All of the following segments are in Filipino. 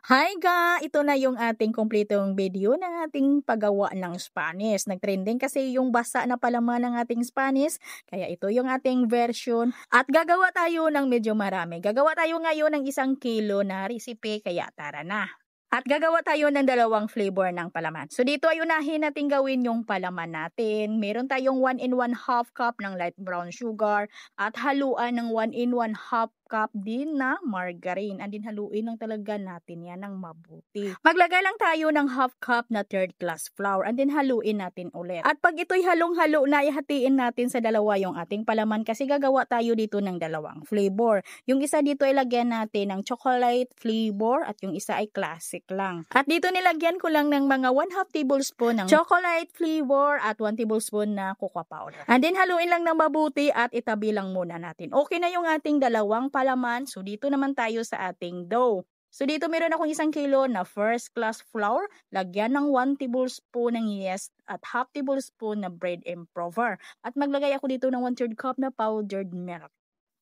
Hi ito na yung ating kumpletong video ng ating paggawa ng Spanish. Nag-trending kasi yung basa na palaman ng ating Spanish, kaya ito yung ating version. At gagawa tayo ng medyo marami. Gagawa tayo ngayon ng 1 kilo na recipe, kaya tara na. At gagawa tayo ng 2 flavor ng palaman. So dito ay unahin natin gawin yung palaman natin. Meron tayong 1 1/2 cup ng light brown sugar at haluan ng 1 1/2 cup din na margarine. And din haluin lang talaga natin yan ng mabuti. Maglagay lang tayo ng 1/2 cup na 3rd class flour and then haluin natin ulit. At pag ito'y halong-halo na, ihatiin natin sa dalawa yung ating palaman kasi gagawa tayo dito ng 2 flavor. Yung isa dito ay lagyan natin ng chocolate flavor at yung isa ay classic lang. At dito nilagyan ko lang ng mga 1/2 tablespoon ng chocolate flavor at 1 tablespoon na cocoa powder. And then haluin lang ng mabuti at itabi lang muna natin. Okay na yung ating dalawang palaman. So dito naman tayo sa ating dough. So dito meron akong 1 kilo na first class flour. Lagyan ng 1 tablespoon ng yeast at 1/2 tablespoon na bread improver. At maglagay ako dito ng 1/3 cup na powdered milk.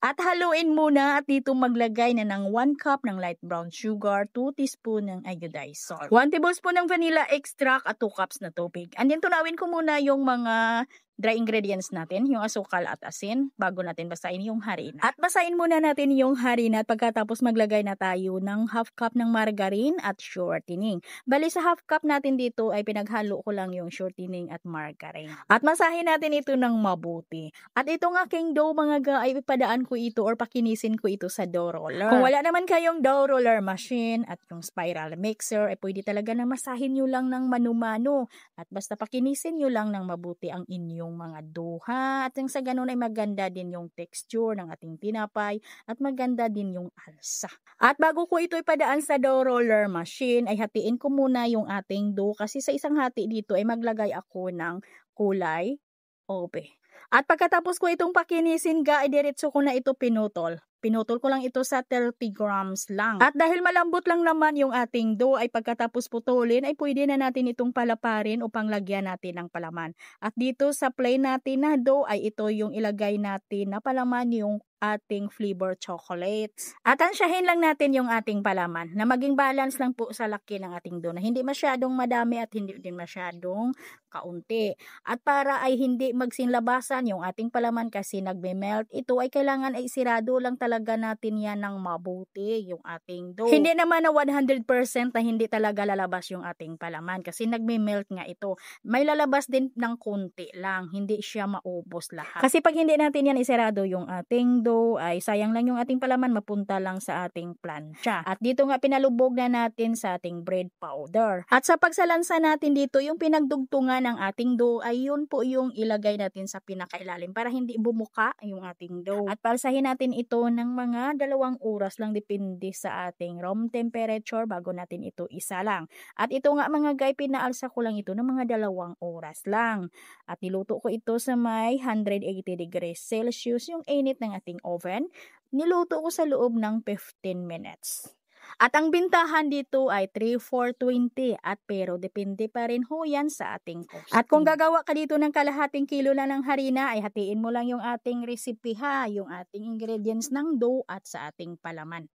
At haluin muna at dito maglagay na ng 1 cup ng light brown sugar, 2 teaspoon ng iodized salt, 1 tablespoon ng vanilla extract at 2 cups na tubig. And then tunawin ko muna yung mga dry ingredients natin, yung asukal at asin, bago natin basahin yung harina. At basahin muna natin yung harina at pagkatapos maglagay na tayo ng 1/2 cup ng margarine at shortening. Bali sa 1/2 cup natin dito ay pinaghalo ko lang yung shortening at margarine. At masahin natin ito ng mabuti. At itong aking dough mga ga ay ipadaan ko ito or pakinisin ko ito sa dough roller. Kung wala naman kayong dough roller machine at yung spiral mixer, ay pwede talaga na masahin nyo lang ng mano-mano. At basta pakinisin nyo lang ng mabuti ang inyong mga duha at yung sa ganun ay maganda din yung texture ng ating tinapay at maganda din yung alsa. At bago ko ito ipadaan sa dough roller machine ay hatiin ko muna yung ating dough kasi sa isang hati dito ay maglagay ako ng kulay ube. At pagkatapos ko itong pakinisin ga, ay diretso ko na ito pinutol. Pinutol ko lang ito sa 30 grams lang. At dahil malambot lang naman yung ating dough, ay pagkatapos putulin, ay pwede na natin itong palaparin upang lagyan natin ng palaman. At dito sa plain natin na dough, ay ito yung ilagay natin na palaman yung ating flavor chocolates. At ansyahin lang natin yung ating palaman na maging balance lang po sa laki ng ating dough na hindi masyadong madami at hindi din masyadong kaunti. At para ay hindi magsinlabasan yung ating palaman kasi nagme-melt, ito ay kailangan ay sirado lang talaga natin yan ng mabuti yung ating dough. Hindi naman na 100% na hindi talaga lalabas yung ating palaman kasi nagme-melt nga ito. May lalabas din ng konti lang, hindi siya maubos lahat. Kasi pag hindi natin yan isirado yung ating dough, ay sayang lang yung ating palaman, mapunta lang sa ating plancha. At dito nga pinalubog na natin sa ating bread powder. At sa pagsalansa natin dito, yung pinagdugtungan ng ating dough ay yun po yung ilagay natin sa pinakailalim para hindi bumuka yung ating dough. At palsahin natin ito ng mga 2 oras lang depende sa ating room temperature bago natin ito isalang. At ito nga mga guy, pinaalsa ko lang ito ng mga 2 oras lang. At niluto ko ito sa may 180 degrees Celsius, yung init ng ating oven. Niluto ko sa loob ng 15 minutes. At ang bintahan dito ay 3/4 at pero depende pa rin ho yan sa ating costing. At kung gagawa ka dito ng kalahating kilo na ng harina, ay hatiin mo lang yung ating recipe ha, yung ating ingredients ng dough at sa ating palaman.